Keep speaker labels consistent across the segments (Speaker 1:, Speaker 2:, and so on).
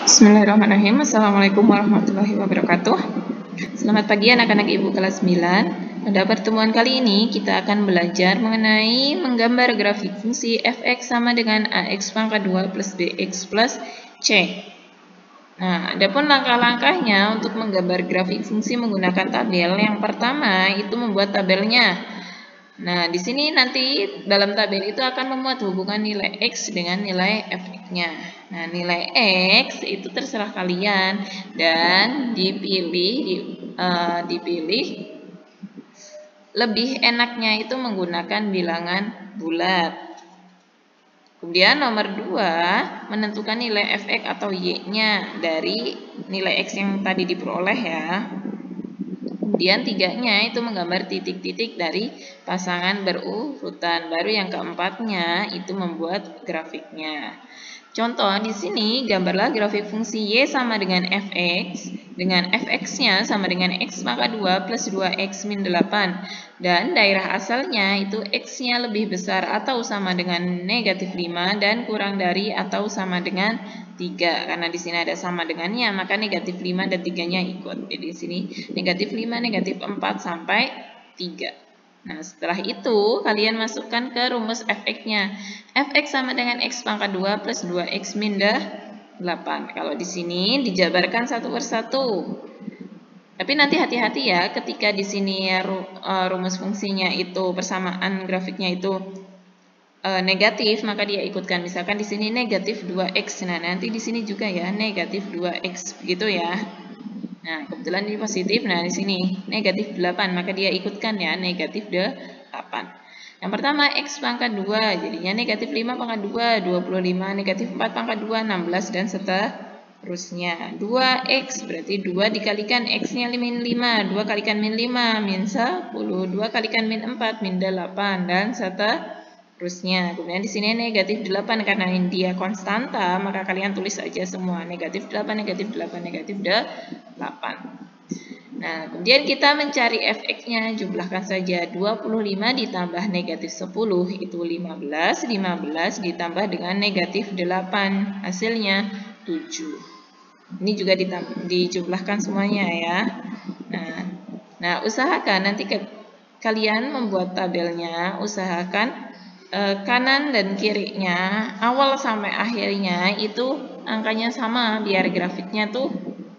Speaker 1: Bismillahirrahmanirrahim. Assalamualaikum warahmatullahi wabarakatuh. Selamat pagi anak-anak ibu kelas 9. Pada pertemuan kali ini kita akan belajar mengenai menggambar grafik fungsi fx sama dengan ax pangkat 2 plus bx plus c. Nah, adapun langkah-langkahnya untuk menggambar grafik fungsi menggunakan tabel. Yang pertama itu membuat tabelnya. Nah, di sini nanti dalam tabel itu akan memuat hubungan nilai x dengan nilai fx-nya. Nah, nilai x itu terserah kalian dan dipilih lebih enaknya itu menggunakan bilangan bulat. Kemudian nomor 2, menentukan nilai fx atau y-nya dari nilai x yang tadi diperoleh ya. Kemudian 3-nya itu menggambar titik-titik dari pasangan berurutan. Baru yang keempatnya itu membuat grafiknya. Contoh di sini gambarlah grafik fungsi y sama dengan fx, dengan fx-nya sama dengan x pangkat 2 plus 2x min 8. Dan daerah asalnya itu x-nya lebih besar atau sama dengan negatif 5 dan kurang dari atau sama dengan 3. Karena di sini ada sama dengannya, maka negatif 5 dan 3-nya ikut. Jadi di sini negatif 5, negatif 4 sampai 3. Nah, setelah itu kalian masukkan ke rumus fx-nya. Fx sama dengan x pangkat 2 plus 2x min 8. Kalau di sini dijabarkan satu persatu. Tapi nanti hati-hati ya, ketika di sini rumus fungsinya itu persamaan grafiknya itu negatif, maka dia ikutkan. Misalkan di sini negatif 2x. Nah, nanti di sini juga ya negatif 2x begitu ya. Nah, kebetulan ini positif. Nah, di sini negatif 8, maka dia ikutkan ya negatif 8. Yang pertama x pangkat 2, jadinya negatif 5 pangkat 2, 25, negatif 4 pangkat 2, 16, dan seterusnya. 2x berarti 2 dikalikan x-nya min 5, 2 kalikan min 5, min 10, 2 kalikan min 4, min 8, dan seterusnya. Kemudian di sini negatif 8 karena dia konstanta, maka kalian tulis saja semua negatif 8, negatif 8, negatif 8. Nah, kemudian kita mencari fx-nya, jumlahkan saja 25 ditambah negatif 10 itu 15, 15 ditambah dengan negatif 8, hasilnya 7. Ini juga dijumlahkan semuanya ya. Nah, usahakan nanti kalian membuat tabelnya, usahakan kanan dan kirinya, awal sampai akhirnya itu angkanya sama biar grafiknya tuh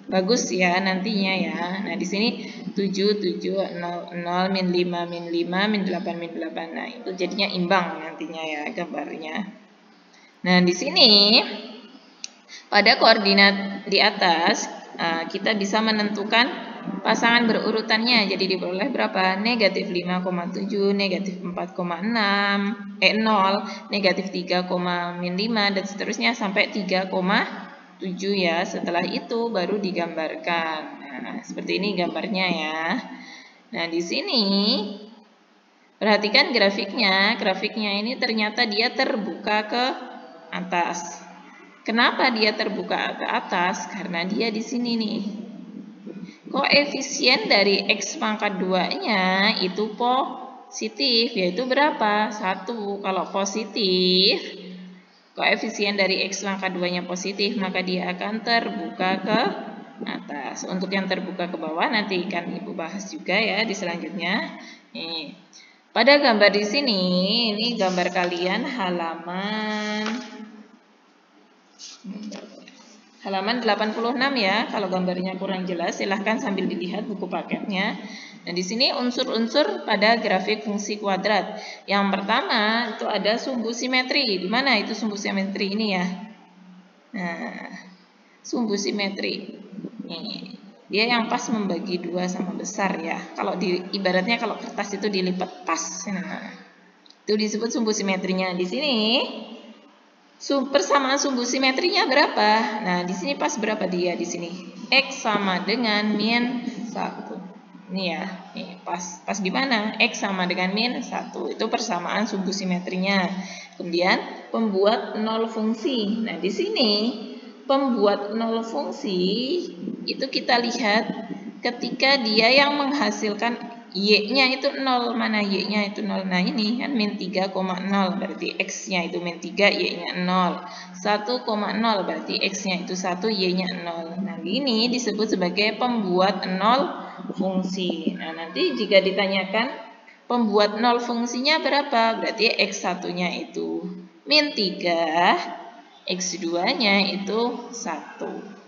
Speaker 1: bagus ya nantinya ya. Nah, di sini 7, 7, 0, 0, min 5, min 5, min 8, min 8. Nah, itu jadinya imbang nantinya ya gambarnya. Nah, di sini pada koordinat di atas kita bisa menentukan pasangan berurutannya. Jadi diperoleh berapa? Negatif 5,7, negatif 4,6, 0, negatif 3, min 5, dan seterusnya sampai 3,7 ya. Setelah itu baru digambarkan. Nah, seperti ini gambarnya ya. Nah, di sini perhatikan grafiknya. Grafiknya ini ternyata dia terbuka ke atas. Kenapa dia terbuka ke atas? Karena dia di sini nih. Koefisien dari x pangkat 2-nya itu positif, yaitu berapa? 1. Kalau positif, koefisien dari x pangkat 2-nya positif, maka dia akan terbuka ke atas. Untuk yang terbuka ke bawah nanti akan Ibu bahas juga ya di selanjutnya. Nih. Pada gambar di sini, ini gambar kalian halaman 86 ya. Kalau gambarnya kurang jelas silahkan sambil dilihat buku paketnya. Nah, di sini unsur-unsur pada grafik fungsi kuadrat. Yang pertama itu ada sumbu simetri. Di mana itu sumbu simetri ini ya? Nah, sumbu simetri. Nih, dia yang pas membagi 2 sama besar ya. Kalau ibaratnya kalau kertas itu dilipat pas. Nah, itu disebut sumbu simetrinya. Di sini persamaan sumbu simetrinya berapa? Nah, di sini pas berapa dia di sini? X sama dengan min 1. Ini ya, nih pas di mana? X sama dengan min 1. Itu persamaan sumbu simetrinya. Kemudian pembuat nol fungsi. Nah, di sini pembuat nol fungsi itu kita lihat ketika dia yang menghasilkan Y-nya itu 0. Mana Y-nya itu 0? Nah ini kan min 3,0 berarti X-nya itu min 3, Y-nya 0. 1,0 berarti X-nya itu 1, Y-nya 0. Nah ini disebut sebagai pembuat 0 fungsi. Nah nanti jika ditanyakan pembuat 0 fungsinya berapa? Berarti X1-nya itu min 3, X2-nya itu 1.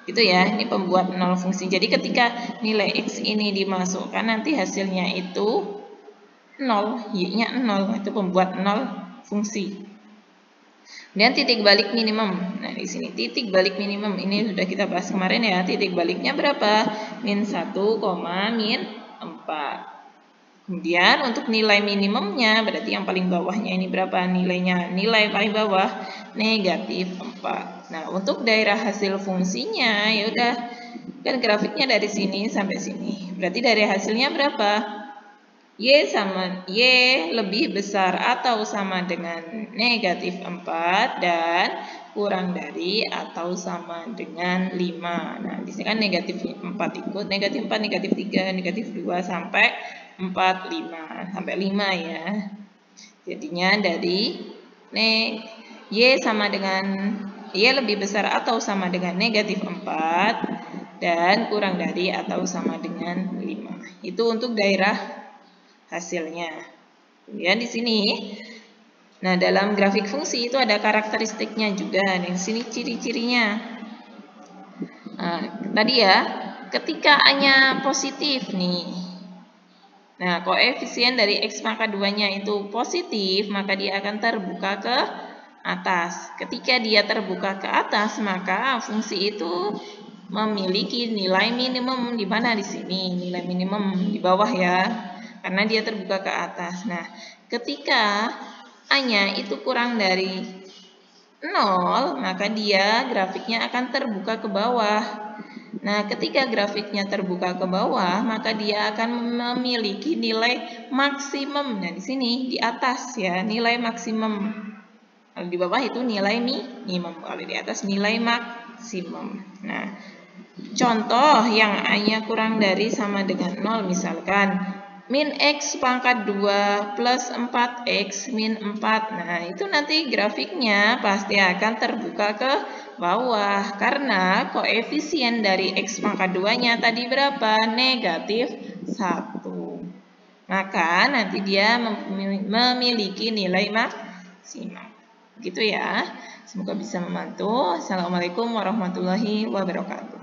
Speaker 1: Itu ya, ini pembuat 0 fungsi. Jadi ketika nilai X ini dimasukkan nanti hasilnya itu 0, Y-nya 0, itu pembuat 0 fungsi. Dan titik balik minimum. Nah, di sini titik balik minimum ini sudah kita bahas kemarin ya. Titik baliknya berapa? Min 1, min 4. Kemudian untuk nilai minimumnya berarti yang paling bawahnya ini berapa nilainya? Nilai paling bawah negatif 4. Nah, untuk daerah hasil fungsinya ya udah kan grafiknya dari sini sampai sini. Berarti dari hasilnya berapa? Y lebih besar atau sama dengan negatif 4 dan kurang dari atau sama dengan 5. Nah, di sini kan negatif 4 ikut, negatif 4, negatif 3, negatif 2 sampai 4, 5. Sampai 5 ya. Jadinya dari Y sama dengan Y lebih besar atau sama dengan negatif 4 dan kurang dari atau sama dengan 5. Itu untuk daerah hasilnya. Kemudian di sini, nah dalam grafik fungsi itu ada karakteristiknya juga. Di sini ciri-cirinya. Nah, tadi ya, ketika A-nya positif nih. Nah, koefisien dari X pangkat 2-nya itu positif, maka dia akan terbuka ke atas. Ketika dia terbuka ke atas, maka fungsi itu memiliki nilai minimum di mana di sini? Nilai minimum di bawah ya. Karena dia terbuka ke atas. Nah, ketika A-nya itu kurang dari 0, maka dia grafiknya akan terbuka ke bawah. Nah, ketika grafiknya terbuka ke bawah, maka dia akan memiliki nilai maksimum. Nah, di sini di atas ya, nilai maksimum. Kalau di bawah itu nilai minimum, kalau di atas nilai maksimum. Nah, contoh yang A-nya kurang dari sama dengan 0 misalkan min X pangkat 2 plus 4X min 4. Nah, itu nanti grafiknya pasti akan terbuka ke bawah. Karena koefisien dari X pangkat 2-nya tadi berapa? Negatif 1. Maka nanti dia memiliki nilai maksimum. Gitu ya. Semoga bisa membantu. Assalamualaikum warahmatullahi wabarakatuh.